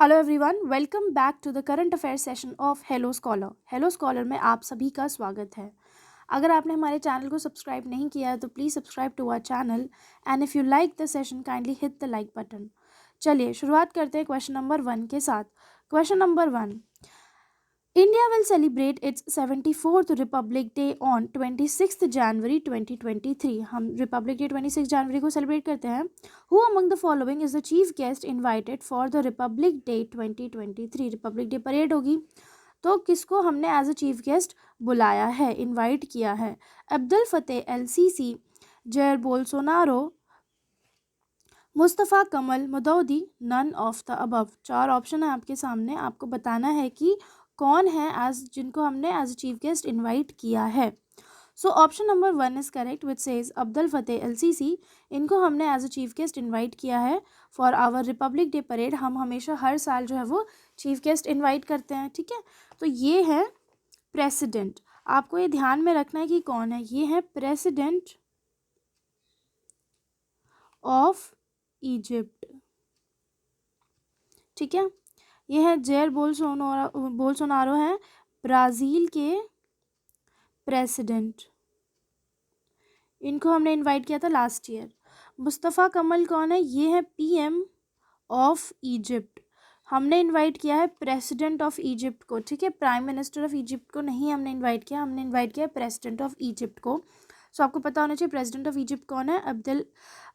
Hello everyone, welcome back to the current affair session of hello scholar. Hello scholar में आप सभी का स्वागत है। अगर आपने हमारे चैनल को सब्सक्राइब नहीं किया है तो please subscribe to our channel and if you like the session kindly hit the like button. चलिए शुरुआत करते हैं क्वेश्चन नंबर 1 के साथ। Question number 1, India will celebrate its 74th Republic Day on 26th January 2023. हम Republic Day 26 जनवरी को celebrate करते हैं. Who among the following is the chief guest invited for the Republic Day 2023? Republic Day parade होगी तो किसको हमने as a chief guest बुलाया है, इनवाइट किया है? Abdel Fattah L Sisi, Jair Bolsonaro, Mustafa Kamal Madbouly, none of the above. 4 option है आपके सामने, आपको बताना है कि कौन है एज जिनको हमने एज चीफ गेस्ट इनवाइट किया है। So option number 1 is correct which says Abdul Fattah L Sisi. इनको हमने as a chief guest invite किया है for our Republic Day parade. हम हमेशा हर साल जो है वो चीफ गेस्ट इनवाइट करते हैं, ठीक है। तो ये है प्रेसिडेंट, आपको ये ध्यान में रखना है कि कौन है। ये है प्रेसिडेंट ऑफ इजिप्ट, ठीक है। ये है जेयर बोल्सोनारो है ब्राज़ील के प्रेसिडेंट, इनको हमने इनवाइट किया था लास्ट ईयर। मुस्तफ़ा कमल कौन है? ये है पीएम ऑफ इजिप्ट, हमने इनवाइट किया है प्रेसिडेंट ऑफ इजिप्ट को, ठीक है। प्राइम मिनिस्टर ऑफ इजिप्ट को नहीं हमने इनवाइट किया, हमने इनवाइट किया प्रेसिडेंट ऑफ इजिप्ट को। सो आपको पता होना चाहिए प्रेसिडेंट ऑफ इजिप्ट कौन है?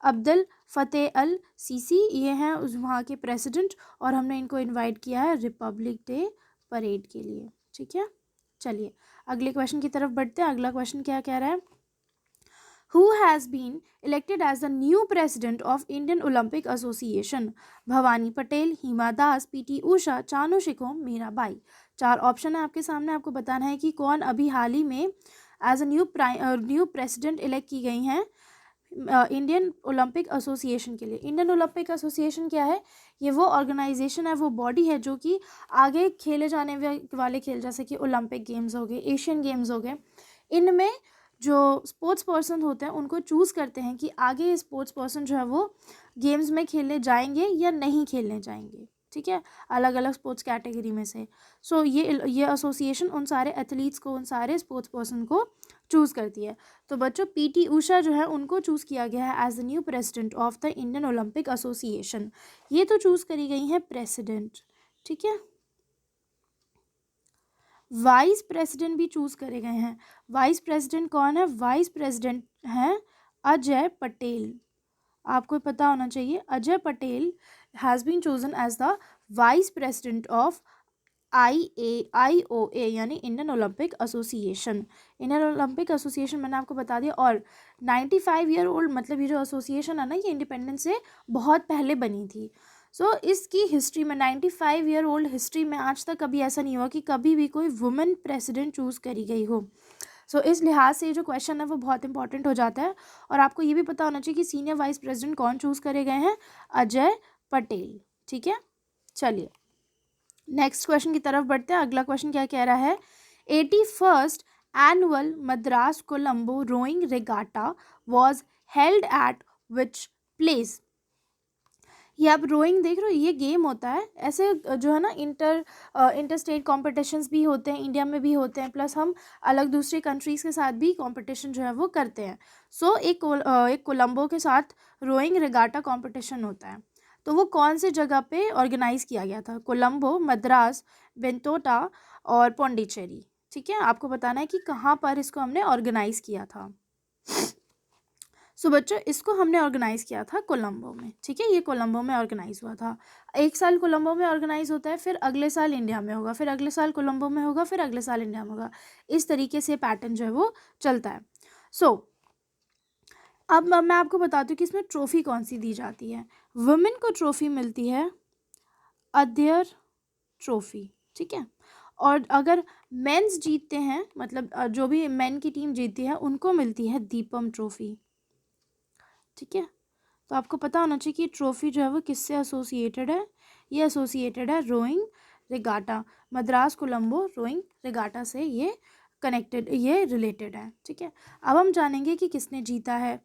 अब्दुल फतेह अल सीसी, ये हैं उस वहाँ के प्रेसिडेंट, और हमने इनको इनवाइट किया है रिपब्लिक डे परेड के लिए, ठीक है। चलिए अगले क्वेश्चन की तरफ बढ़ते हैं। अगला क्वेश्चन क्या कह रहा है? Who has been elected as the new president of Indian Olympic Association? Bhavani Patel, Hima Das, PT Usha, Chanu Saikhom, Mirabai. 4 option है आपके सामने, आपको बताना है कि कौन अभी हाल ही में as a new president elect की गई हैं इंडियन ओलंपिक एसोसिएशन के लिए। इंडियन ओलंपिक एसोसिएशन क्या है? ये वो ऑर्गेनाइजेशन है, वो बॉडी है जो कि आगे खेले जाने वाले खेल जैसे कि ओलंपिक गेम्स हो गए, एशियन गेम्स हो गए, इनमें जो स्पोर्ट्स पर्सन होते हैं उनको चूज़ करते हैं कि आगे स्पोर्ट्स पर्सन जो है वो गेम्स में खेलने जाएंगे या नहीं खेलने जाएंगे, ठीक है, अलग अलग स्पोर्ट्स कैटेगरी में से। सो ये एसोसिएशन उन सारे एथलीट्स को, उन सारे स्पोर्ट्स पर्सन को चूज़ करती है। तो बच्चों पीटी उषा जो है उनको चूज़ किया गया है as the new president of the Indian Olympic Association. ये तो चूज़ करी गई हैं प्रेसिडेंट, ठीक है। वाइस प्रेसिडेंट भी चूज़ करे गए हैं। वाइस प्रेसिडेंट कौन है? वाइस प्रेसिडेंट हैं अजय पटेल, आपको पता होना चाहिए। Ajay Patel has been chosen as the vice president of IOA यानी Indian Olympic Association. Indian Olympic Association मैंने आपको बता दिया। और 95 ईयर ओल्ड, मतलब ये जो एसोसिएशन है ना, ये इंडिपेंडेंस से बहुत पहले बनी थी। सो इसकी हिस्ट्री में 95 ईयर ओल्ड हिस्ट्री में आज तक कभी ऐसा नहीं हुआ कि कभी भी कोई वुमेन प्रेसिडेंट चूज़ करी गई हो। सो इस लिहाज से जो क्वेश्चन है वो बहुत इंपॉर्टेंट हो जाता है। और आपको ये भी पता होना चाहिए कि सीनियर वाइस प्रेसिडेंट कौन चूज़ करे गए हैं? अजय पटेल, ठीक है। चलिए नेक्स्ट क्वेश्चन की तरफ बढ़ते हैं। अगला क्वेश्चन क्या कह रहा है? 81st annual Madras Colombo rowing regatta was held at which place? ये आप रोइंग देख रहे हो, ये गेम होता है। ऐसे जो है ना इंटर स्टेट कॉम्पिटिशन्स भी होते हैं, इंडिया में भी होते हैं, प्लस हम अलग दूसरे कंट्रीज़ के साथ भी कंपटीशन जो है वो करते हैं। सो एक कोलंबो के साथ रोइंग रेगाटा कंपटीशन होता है। तो वो कौन से जगह पे ऑर्गेनाइज़ किया गया था? कोलंबो, मद्रास, बेंटोटा और पौंडीचेरी, ठीक है। आपको बताना है कि कहाँ पर इसको हमने ऑर्गेनाइज़ किया था। सो बच्चों इसको हमने ऑर्गेनाइज़ किया था कोलंबो में, ठीक है। ये कोलंबो में ऑर्गेनाइज़ हुआ था। एक साल कोलंबो में ऑर्गेनाइज़ होता है, फिर अगले साल इंडिया में होगा, फिर अगले साल कोलंबो में होगा, फिर अगले साल इंडिया में होगा। इस तरीके से पैटर्न जो है वो चलता है। सो अब मैं आपको बताती हूँ कि इसमें ट्रॉफ़ी कौन सी दी जाती है। वुमेन को ट्रॉफ़ी मिलती है अध्यर ट्रॉफ़ी, ठीक है। और अगर मेंस जीतते हैं, मतलब जो भी मेन की टीम जीतती है, उनको मिलती है दीपम ट्रॉफ़ी, ठीक है। तो आपको पता होना चाहिए कि ट्रॉफ़ी जो है वो किससे एसोसिएटेड है? ये एसोसिएटेड है rowing regatta, Madras Colombo rowing regatta से ये कनेक्टेड, ये रिलेटेड है, ठीक है। अब हम जानेंगे कि किसने जीता है।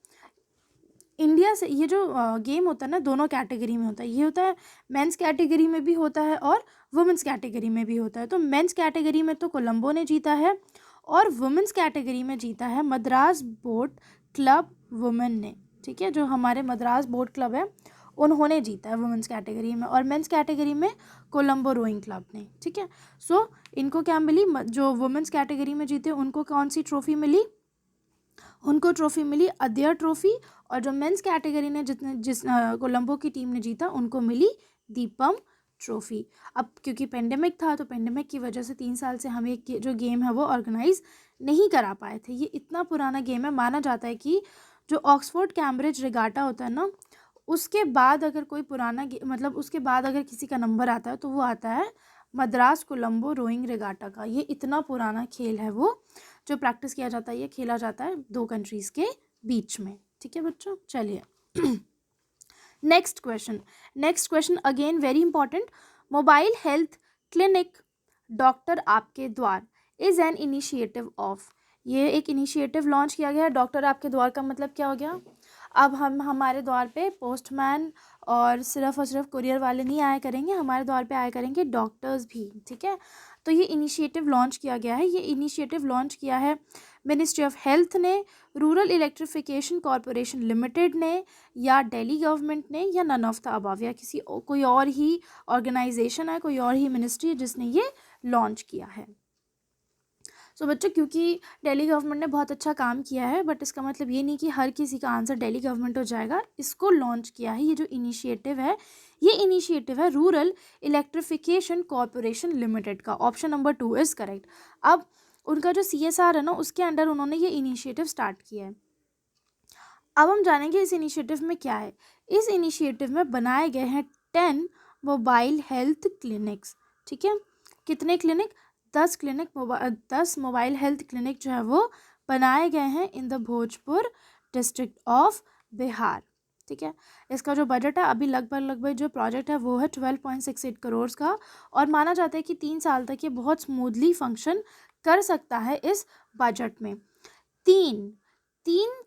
इंडिया से ये जो गेम होता है ना, दोनों कैटेगरी में होता है। ये होता है मेंस कैटेगरी में भी होता है और वुमेंस कैटेगरी में भी होता है। तो मेंस कैटेगरी में तो कोलंबो ने जीता है और वुमेंस कैटेगरी में जीता है मद्रास बोट क्लब वुमेन ने, ठीक है। जो हमारे मद्रास बोट क्लब है उन्होंने जीता है वुमेंस कैटेगरी में, और मेंस कैटेगरी में कोलंबो रोइंग क्लब ने, ठीक है। सो इनको क्या मिली, जो वुमेंस कैटेगरी में जीते उनको कौन सी ट्रॉफी मिली, उनको ट्रॉफी मिली अदयर ट्रॉफी, और जो मेंस कैटेगरी ने जिस कोलंबो की टीम ने जीता उनको मिली दीपम ट्रॉफी। अब क्योंकि पेंडेमिक था तो पेंडेमिक की वजह से 3 साल से हम एक जो गेम है वो ऑर्गेनाइज नहीं करा पाए थे। ये इतना पुराना गेम है, माना जाता है कि जो ऑक्सफोर्ड कैम्ब्रिज रिगाटा होता है ना, उसके बाद अगर कोई पुराना मतलब उसके बाद अगर किसी का नंबर आता है तो वो आता है मद्रास कोलंबो रोइंग रिगाटा का। ये इतना पुराना खेल है वो, जो प्रैक्टिस किया जाता है, ये खेला जाता है 2 कंट्रीज़ के बीच में, ठीक है बच्चों। चलिए next question again very important. Mobile health clinic doctor आपके द्वार इज़ एन इनिशिएटिव ऑफ। ये एक इनिशिएटिव लॉन्च किया गया है। डॉक्टर आपके द्वार का मतलब क्या हो गया, अब हम हमारे द्वार पे पोस्टमैन और सिर्फ कुरियर वाले नहीं आया करेंगे, हमारे द्वार पे आया करेंगे डॉक्टर्स भी, ठीक है। तो ये इनिशिएटिव लॉन्च किया गया है। ये इनिशिएटिव लॉन्च किया है मिनिस्ट्री ऑफ हेल्थ ने, रूरल इलेक्ट्रिफिकेशन कॉरपोरेशन लिमिटेड ने, या दिल्ली गवर्नमेंट ने, या नन ऑफ द अबव, या कोई और ही ऑर्गेनाइजेशन है, कोई और ही मिनिस्ट्री है जिसने ये लॉन्च किया है। सो बच्चों, क्योंकि दिल्ली गवर्नमेंट ने बहुत अच्छा काम किया है, बट इसका मतलब ये नहीं कि हर किसी का आंसर दिल्ली गवर्नमेंट हो जाएगा। इसको लॉन्च किया है, ये जो इनिशिएटिव है, ये इनिशिएटिव है रूरल इलेक्ट्रिफिकेशन कॉरपोरेशन लिमिटेड का। Option number 2 is correct. अब उनका जो CSR है ना, उसके अंडर उन्होंने ये इनिशिएटिव स्टार्ट किया है। अब हम जानेंगे इस इनिशिएटिव में क्या है। इस इनिशिएटिव में बनाए गए हैं 10 मोबाइल हेल्थ क्लिनिक्स, ठीक है। कितने क्लिनिक, 10 मोबाइल हेल्थ क्लिनिक जो है वो बनाए गए हैं in the Bhojpur district of Bihar, ठीक है। इसका जो बजट है अभी लगभग जो प्रोजेक्ट है वो है 12.68 करोड़ का, और माना जाता है कि 3 साल तक ये बहुत स्मूथली फंक्शन कर सकता है इस बजट में। तीन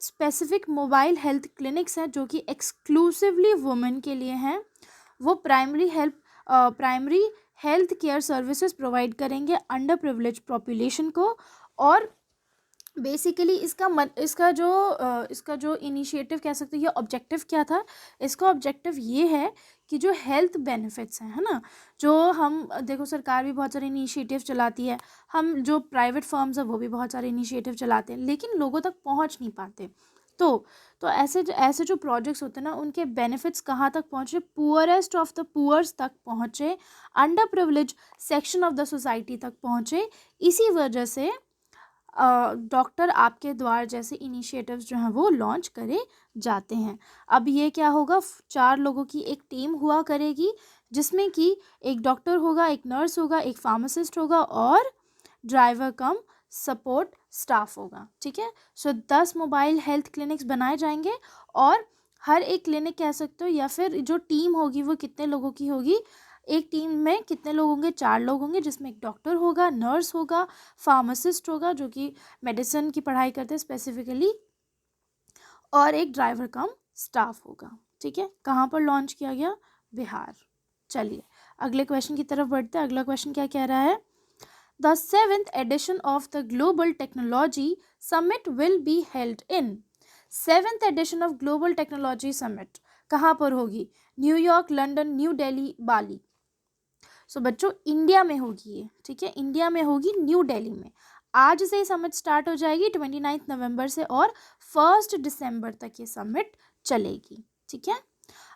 स्पेसिफिक मोबाइल हेल्थ क्लिनिक्स हैं जो कि एक्सक्लूसिवली वुमेन के लिए हैं। वो primary health care services provide करेंगे अंडर प्रिविलेज पॉपुलेशन को। और बेसिकली इसका जो इनिशिएटिव कह सकते हैं, ये ऑब्जेक्टिव क्या था, इसका ऑब्जेक्टिव ये है कि जो हेल्थ बेनिफिट्स हैं, है ना, जो हम देखो सरकार भी बहुत सारे इनिशिएटिव चलाती है, हम जो प्राइवेट फर्म्स है वो भी बहुत सारे इनिशिएटिव चलाते हैं, लेकिन लोगों तक पहुंच नहीं पाते। तो ऐसे जो प्रोजेक्ट्स होते हैं ना, उनके बेनिफिट्स कहाँ तक पहुँचे, पुअरेस्ट ऑफ द पुअर्स तक पहुँचे, under privilege section of the society तक पहुँचे। इसी वजह से डॉक्टर आपके द्वार जैसे इनिशिएटिव्स जो हैं वो लॉन्च करे जाते हैं। अब ये क्या होगा, 4 लोगों की एक टीम हुआ करेगी, जिसमें कि एक डॉक्टर होगा, एक नर्स होगा, एक फार्मासिस्ट होगा और ड्राइवर कम सपोर्ट स्टाफ होगा, ठीक है। सो 10 मोबाइल हेल्थ क्लिनिक्स बनाए जाएंगे, और हर एक क्लिनिक कह सकते हो, या फिर जो टीम होगी वो कितने लोगों की होगी, एक टीम में कितने लोग होंगे, 4 लोग होंगे, जिसमें एक डॉक्टर होगा, नर्स होगा, फार्मासिस्ट होगा जो कि मेडिसिन की पढ़ाई करते हैं स्पेसिफिकली, और एक ड्राइवर कम स्टाफ होगा, ठीक है। कहाँ पर लॉन्च किया गया, बिहार। चलिए अगले क्वेश्चन की तरफ बढ़ते हैं। अगला क्वेश्चन क्या कह रहा है, the 7th edition of the Global Technology Summit will be held in 7th edition of Global Technology Summit कहाँ पर होगी, न्यूयॉर्क, लंदन, न्यू दिल्ली, बाली। सो बच्चों इंडिया में होगी ये, ठीक है, इंडिया में होगी, न्यू दिल्ली में। आज से ये समिट स्टार्ट हो जाएगी 29 नवंबर से, और 1 दिसंबर तक ये समिट चलेगी, ठीक है।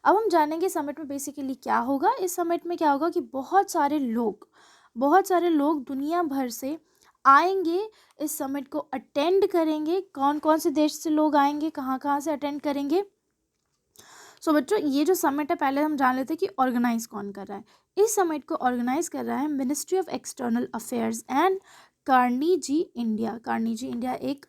अब हम जानेंगे समिट में बेसिकली क्या होगा। इस समिट में क्या होगा कि बहुत सारे लोग दुनिया भर से आएंगे, इस समिट को अटेंड करेंगे। कौन कौन से देश से लोग आएंगे, कहाँ कहाँ से अटेंड करेंगे। सो बच्चों ये जो समिट है पहले हम जान लेते हैं कि ऑर्गेनाइज कौन कर रहा है। इस समिट को ऑर्गेनाइज कर रहा है ministry of external affairs and Carnegie India. Carnegie India एक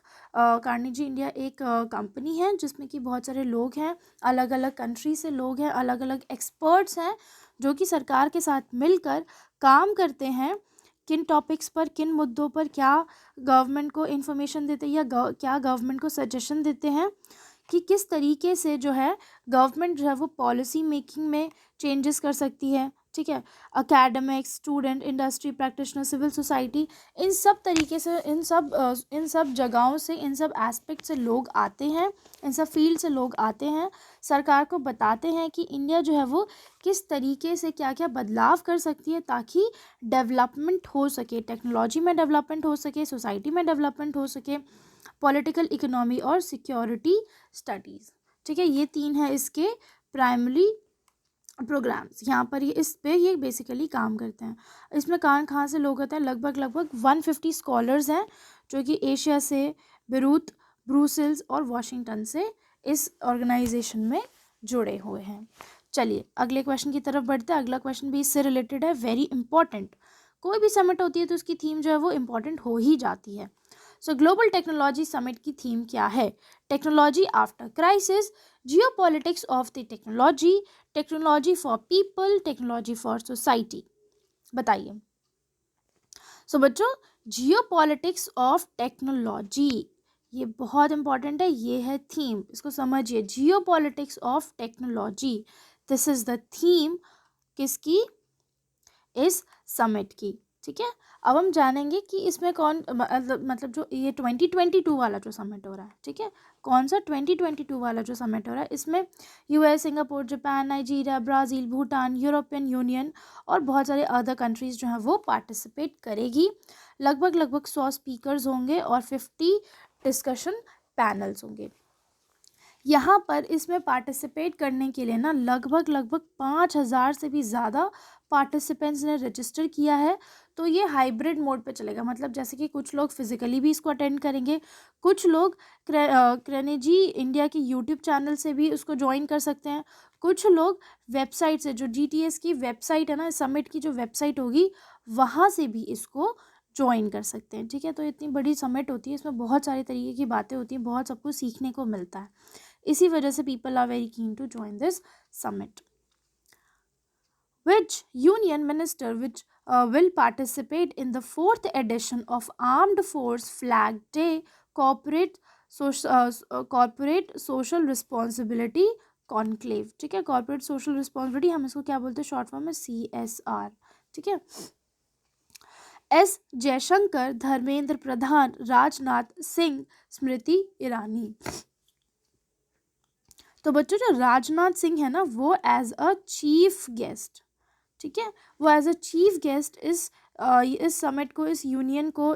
कंपनी है जिसमें कि बहुत सारे लोग हैं, अलग अलग कंट्री से लोग हैं, अलग अलग एक्सपर्ट्स हैं जो कि सरकार के साथ मिलकर काम करते हैं। किन टॉपिक्स पर, किन मुद्दों पर क्या गवर्नमेंट को इन्फॉर्मेशन देते हैं, या क्या गवर्नमेंट को सजेशन देते हैं, कि किस तरीके से जो है गवर्नमेंट जो है वो पॉलिसी मेकिंग में चेंजेस कर सकती है, ठीक है। Academics, student, industry, practitioner, civil society, इन सब तरीके से, इन सब जगहों से, इन सब एस्पेक्ट से लोग आते हैं, इन सब फील्ड से लोग आते हैं, सरकार को बताते हैं कि इंडिया जो है वो किस तरीके से क्या क्या बदलाव कर सकती है ताकि डेवलपमेंट हो सके, टेक्नोलॉजी में डेवलपमेंट हो सके, सोसाइटी में डेवलपमेंट हो सके, पॉलिटिकल इकोनॉमी और सिक्योरिटी स्टडीज़, ठीक है। ये 3 है इसके प्राइमरी प्रोग्राम्स। यहाँ पर इस पे ये बेसिकली काम करते हैं। इसमें कहाँ से लोग होते हैं, लगभग 150 स्कॉलर्स हैं जो कि एशिया से, बेरूत, ब्रुसेल्स और वॉशिंगटन से इस ऑर्गेनाइजेशन में जुड़े हुए हैं। चलिए अगले क्वेश्चन की तरफ बढ़ते हैं। अगला क्वेश्चन भी इससे रिलेटेड है, वेरी इंपॉर्टेंट। कोई भी समिट होती है तो उसकी थीम जो है वो इम्पॉर्टेंट हो ही जाती है। सो ग्लोबल टेक्नोलॉजी समिट की थीम क्या है? Technology after crisis, geopolitics of the technology, technology for people, technology for society. बताइए। सो बच्चों, जियोपॉलिटिक्स ऑफ टेक्नोलॉजी, ये बहुत इंपॉर्टेंट है, ये है थीम, इसको समझिए। Geopolitics of technology, this is the theme किसकी? इस समिट की, ठीक है। अब हम जानेंगे कि इसमें कौन मतलब जो ये 2022 वाला जो समिट हो रहा है, ठीक है, कौन सा 2022 वाला जो समिट हो रहा है, इसमें US, Singapore, Japan, Nigeria, Brazil, Bhutan, European union और बहुत सारे अदर कंट्रीज़ जो हैं वो पार्टिसिपेट करेगी। लगभग 100 स्पीकर्स होंगे और 50 डिस्कशन पैनल्स होंगे। यहाँ पर इसमें पार्टिसिपेट करने के लिए ना लगभग 5,000 से भी ज़्यादा पार्टिसिपेंट्स ने रजिस्टर किया है। तो ये हाइब्रिड मोड पे चलेगा, मतलब जैसे कि कुछ लोग फिजिकली भी इसको अटेंड करेंगे, कुछ लोग क्रेनेजी इंडिया के यूट्यूब चैनल से भी उसको ज्वाइन कर सकते हैं, कुछ लोग वेबसाइट से, जो GTS की वेबसाइट है ना, समिट की जो वेबसाइट होगी वहाँ से भी इसको ज्वाइन कर सकते हैं, ठीक है। तो इतनी बड़ी समिट होती है, इसमें बहुत सारी तरीके की बातें होती हैं, बहुत सब कुछ सीखने को मिलता है। इसी वजह से people are very keen to join this summit. Which union minister will participate in the 4th edition of Armed Force Flag Day corporate social responsibility conclave, ठीक है। कॉर्पोरेट सोशल रिस्पॉन्सिबिलिटी हम इसको क्या बोलते हैं, शॉर्ट फॉर्म में CSR, ठीक है। S जयशंकर, धर्मेंद्र प्रधान, राजनाथ सिंह, स्मृति ईरानी। तो बच्चों जो राजनाथ सिंह है ना वो एज अ चीफ गेस्ट, ठीक है, वो एज अ चीफ गेस्ट इस समिट को, इस यूनियन को,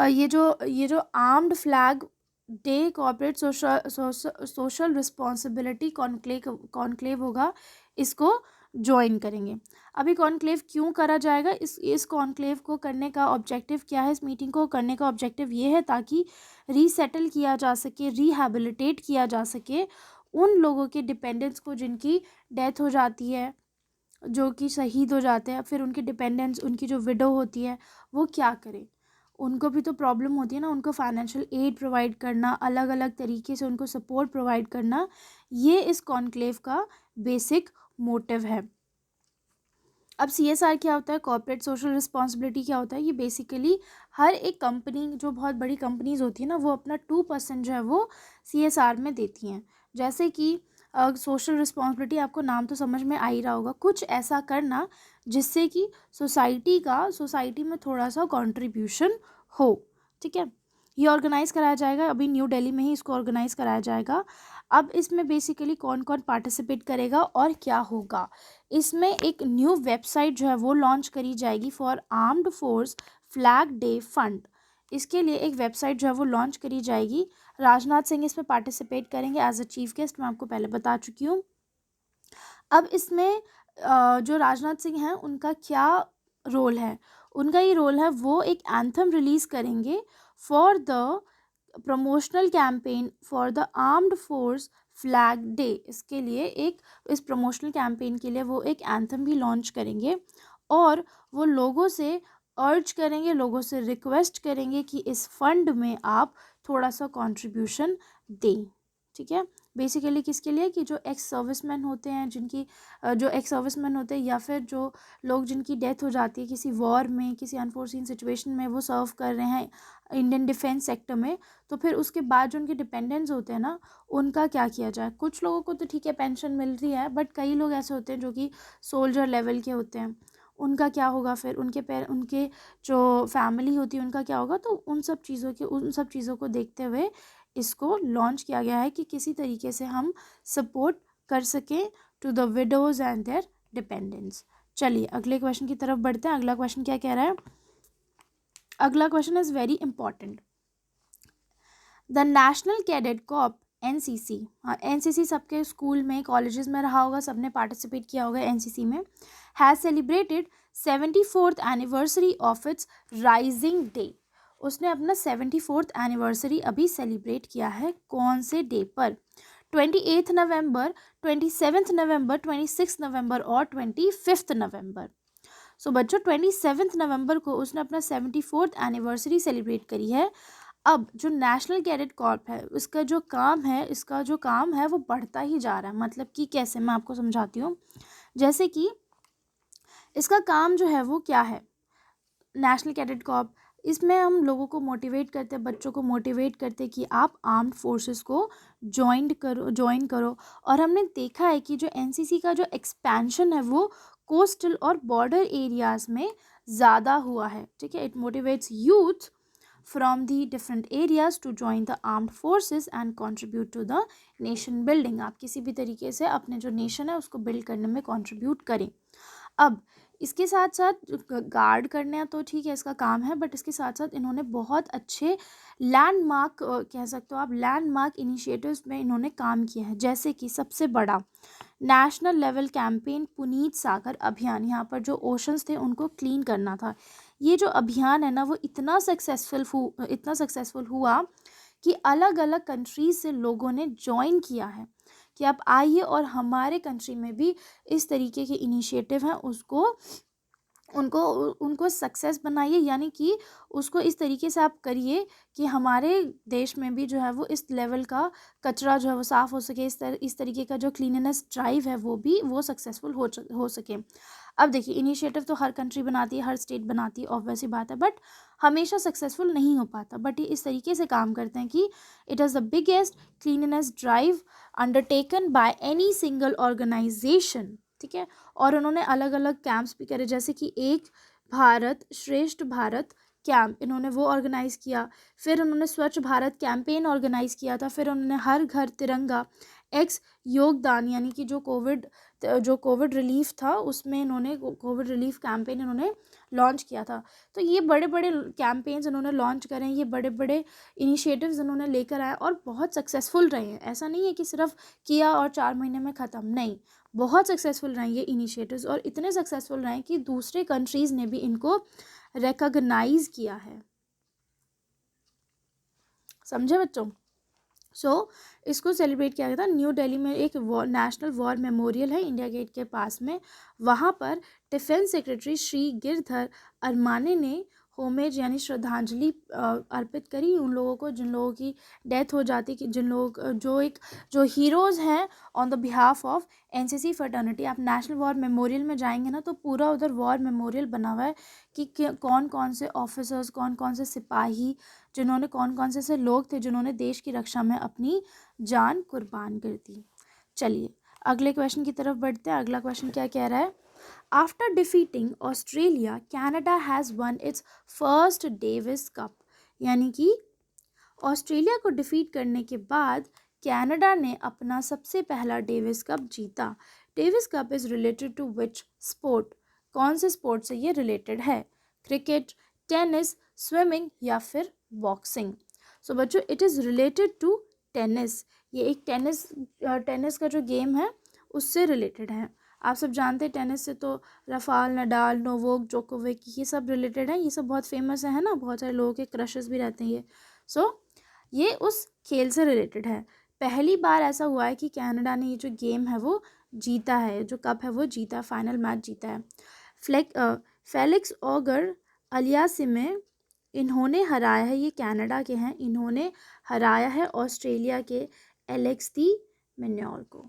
ये जो armed flag day corporate social responsibility conclave होगा, इसको ज्वाइन करेंगे। अभी कॉन्क्लेव क्यों करा जाएगा, इस कॉन्क्लेव को करने का ऑब्जेक्टिव क्या है, इस मीटिंग को करने का ऑब्जेक्टिव ये है ताकि रीसेटल किया जा सके, रिहैबिलिटेट किया जा सके उन लोगों के डिपेंडेंट्स को जिनकी डेथ हो जाती है, जो कि शहीद हो जाते हैं, फिर उनके डिपेंडेंट्स, उनकी जो विडो होती है वो क्या करें, उनको भी तो प्रॉब्लम होती है ना, उनको फाइनेंशियल एड प्रोवाइड करना, अलग अलग तरीके से उनको सपोर्ट प्रोवाइड करना, ये इस कॉन्क्लेव का बेसिक मोटिव है। अब CSR क्या होता है, कॉर्पोरेट सोशल रिस्पॉन्सिबिलिटी क्या होता है, ये बेसिकली हर एक कंपनी, जो बहुत बड़ी कंपनीज होती है ना, वो अपना 2% जो है वो CSR में देती हैं। जैसे कि सोशल रिस्पॉन्सिबिलिटी, आपको नाम तो समझ में आ ही रहा होगा, कुछ ऐसा करना जिससे कि सोसाइटी में थोड़ा सा कंट्रीब्यूशन हो, ठीक है। ये ऑर्गेनाइज़ कराया जाएगा, अभी न्यू दिल्ली में ही इसको ऑर्गेनाइज़ कराया जाएगा। अब इसमें बेसिकली कौन कौन पार्टिसिपेट करेगा और क्या होगा, इसमें एक न्यू वेबसाइट जो है वो लॉन्च करी जाएगी for armed force flag day fund. इसके लिए एक वेबसाइट जो है वो लॉन्च करी जाएगी। राजनाथ सिंह इसमें पार्टिसिपेट करेंगे एज अ चीफ गेस्ट, मैं आपको पहले बता चुकी हूँ। अब इसमें जो राजनाथ सिंह हैं उनका क्या रोल है, उनका ये रोल है वो एक एंथम रिलीज़ करेंगे for the promotional campaign for the armed force flag day. इसके लिए इस प्रमोशनल कैंपेन के लिए वो एक एंथम भी लॉन्च करेंगे और वो लोगों से अर्ज करेंगे, लोगों से रिक्वेस्ट करेंगे कि इस फंड में आप थोड़ा सा कंट्रीब्यूशन दें, ठीक है। बेसिकली किसके लिए कि जो एक्स सर्विसमैन होते हैं, जिनकी जो एक्स सर्विसमैन होते हैं या फिर जो लोग जिनकी डेथ हो जाती है किसी वॉर में, किसी अनफोर्सीन सिचुएशन में, वो सर्व कर रहे हैं इंडियन डिफेंस सेक्टर में, तो फिर उसके बाद जो उनके डिपेंडेंट्स होते हैं ना, उनका क्या किया जाए। कुछ लोगों को तो ठीक है पेंशन मिल रही है, बट कई लोग ऐसे होते हैं जो कि सोल्जर लेवल के होते हैं, उनका क्या होगा फिर, उनके जो फैमिली होती है उनका क्या होगा। तो उन सब चीज़ों को देखते हुए इसको लॉन्च किया गया है कि किसी तरीके से हम सपोर्ट कर सकें to the widows and their dependents. चलिए अगले क्वेश्चन की तरफ बढ़ते हैं। अगला क्वेश्चन क्या कह रहा है? अगला question is very important. The national cadet Corp NCC, हाँ एनसीसी सबके स्कूल में कॉलेजेस में रहा होगा, सबने पार्टिसिपेट किया होगा एनसीसी में, has celebrated 74th anniversary of its rising day. उसने अपना 74th एनिवर्सरी अभी सेलिब्रेट किया है। कौन से डे पर? 28 नवंबर, 27 नवंबर, 26 नवंबर और 25 नवंबर। सो बच्चों 27 नवंबर को उसने अपना 74th एनिवर्सरी सेलिब्रेट करी है। अब जो नेशनल कैडेट कॉर्प है इसका जो काम है वो बढ़ता ही जा रहा है। मतलब कि कैसे, मैं आपको समझाती हूँ। जैसे कि इसका काम जो है वो क्या है, नेशनल कैडेट कॉर्प, इसमें हम लोगों को मोटिवेट करते हैं, बच्चों को मोटिवेट करते हैं कि आप आर्म्ड फोर्सेस को ज्वाइन करो। और हमने देखा है कि जो एनसीसी का जो एक्सपेंशन है वो कोस्टल और बॉर्डर एरियाज में ज़्यादा हुआ है, ठीक है। It motivates youth from the different areas to join the armed forces and contribute to the nation building। आप किसी भी तरीके से अपने जो नेशन है उसको बिल्ड करने में कंट्रीब्यूट करें। अब इसके साथ साथ गार्ड करना तो ठीक है इसका काम है, बट इसके साथ साथ इन्होंने बहुत अच्छे लैंडमार्क, कह सकते हो आप, लैंडमार्क इनिशिएटिव्स में इन्होंने काम किया है। जैसे कि सबसे बड़ा नेशनल लेवल कैंपेन पुनीत सागर अभियान, यहाँ पर जो ओशंस थे उनको क्लीन करना था। ये जो अभियान है ना वो इतना सक्सेसफुल हुआ कि अलग अलग कंट्रीज से लोगों ने ज्वाइन किया है कि आप आइए और हमारे कंट्री में भी इस तरीके के इनिशिएटिव हैं उनको सक्सेस बनाइए, यानी कि उसको इस तरीके से आप करिए कि हमारे देश में भी जो है वो इस लेवल का कचरा जो है वो साफ़ हो सके। इस तरीके का जो क्लीननेस ड्राइव है वो सक्सेसफुल हो सके। अब देखिए इनिशिएटिव तो हर कंट्री बनाती है, हर स्टेट बनाती है, ऑब्वियस ही बात है, बट हमेशा सक्सेसफुल नहीं हो पाता। बट ये इस तरीके से काम करते हैं कि it is the biggest cleanliness drive undertaken by any single organisation, ठीक है। और उन्होंने अलग अलग कैंप्स भी करे, जैसे कि एक भारत श्रेष्ठ भारत कैंप इन्होंने वो ऑर्गेनाइज़ किया। फिर उन्होंने स्वच्छ भारत कैंपेन ऑर्गेनाइज़ किया था। फिर उन्होंने हर घर तिरंगा एक्स योगदान, यानी कि जो कोविड रिलीफ था उसमें इन्होंने कोविड रिलीफ कैंपेन इन्होंने लॉन्च किया था। तो ये बड़े बड़े कैंपेन्स इन्होंने लॉन्च करे हैं, ये बड़े बड़े इनिशिएटिव्स इन्होंने लेकर आए और बहुत सक्सेसफुल रहे हैं। ऐसा नहीं है कि सिर्फ किया और 4 महीने में ख़त्म, नहीं, बहुत सक्सेसफुल रहे ये इनिशिएटिव्स, और इतने सक्सेसफुल रहे कि दूसरे कंट्रीज़ ने भी इनको रिकॉग्नाइज़ किया है। समझे बच्चों? इसको सेलिब्रेट किया गया था। न्यू दिल्ली में एक नेशनल वॉर मेमोरियल है इंडिया गेट के पास में, वहाँ पर डिफेंस सेक्रेटरी श्री गिरधर अरमाने ने होमेज यानी श्रद्धांजलि अर्पित करी उन लोगों को जिन लोगों की डेथ हो जाती, कि जिन लोग जो हीरोज़ हैं on the behalf of NCC fraternity. आप नेशनल वॉर मेमोरियल में जाएंगे ना तो पूरा उधर वॉर मेमोरियल बना हुआ है कि कौन कौन से ऑफिसर्स, कौन कौन से सिपाही, कौन कौन से लोग थे जिन्होंने देश की रक्षा में अपनी जान कुर्बान कर दी। चलिए अगले क्वेश्चन की तरफ बढ़ते हैं। अगला क्वेश्चन क्या कह रहा है? After defeating Australia, Canada has one it's first Davis cup. यानी कि ऑस्ट्रेलिया को डिफीट करने के बाद कनाडा ने अपना सबसे पहला डेविस कप जीता। Davis Cup is related to which sport? कौन से स्पोर्ट से ये रिलेटेड है? क्रिकेट, टेनिस, स्विमिंग या फिर बॉक्सिंग? सो बच्चों it is related to tennis. ये एक टेनिस का जो गेम है उससे रिलेटेड है। आप सब जानते हैं टेनिस से तो राफेल नडाल, नोवाक जोकोविक, ये सब रिलेटेड है, ये सब बहुत फेमस है ना, बहुत सारे लोगों के क्रशेस भी रहते हैं ये। ये उस खेल से रिलेटेड है। पहली बार ऐसा हुआ है कि कनाडा ने ये जो गेम है वो जीता है, जो कप है वो जीता, फाइनल मैच जीता है। फेलिक्स ऑगर अलियासिमे इन्होंने हराया है, ये कनाडा के हैं, इन्होंने हराया है ऑस्ट्रेलिया के एलेक्स दी मिन्योल को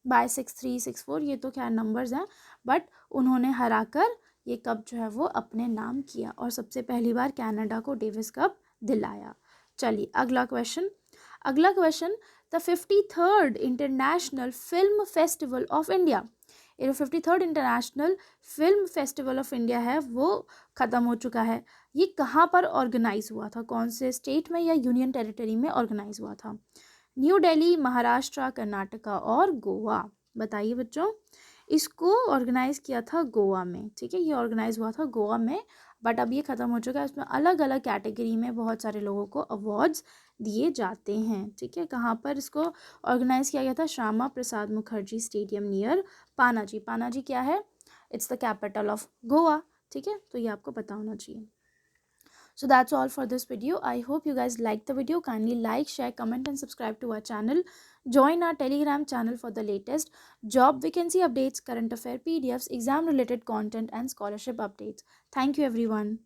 बाय 6-3, 6-4, ये तो खैर नंबर्स हैं, बट उन्होंने हराकर ये कप जो है वो अपने नाम किया और सबसे पहली बार कनाडा को डेविस कप दिलाया। चलिए अगला question. The 53rd international film festival of India, ये जो 53rd international film festival of India है वो ख़त्म हो चुका है। ये कहाँ पर ऑर्गेनाइज हुआ था, कौन से स्टेट में या यूनियन टेरिटरी में ऑर्गेनाइज हुआ था? न्यू दिल्ली, महाराष्ट्र, कर्नाटका और गोवा। बताइए बच्चों, इसको ऑर्गेनाइज किया था गोवा में, ठीक है, ये ऑर्गेनाइज हुआ था गोवा में, बट अब ये ख़त्म हो चुका है। इसमें अलग अलग कैटेगरी में बहुत सारे लोगों को अवार्ड्स दिए जाते हैं, ठीक है। कहाँ पर इसको ऑर्गेनाइज किया गया था? Shyama Prasad Mukherjee stadium near Panaji. पानाजी क्या है? It's the capital of Goa, ठीक है, तो ये आपको पता होना चाहिए। So that's all for this video. I hope you guys liked the video. Kindly like, share, comment and subscribe to our channel. Join our Telegram channel for the latest job vacancy updates, current affair PDFs, exam related content and scholarship updates. Thank you everyone.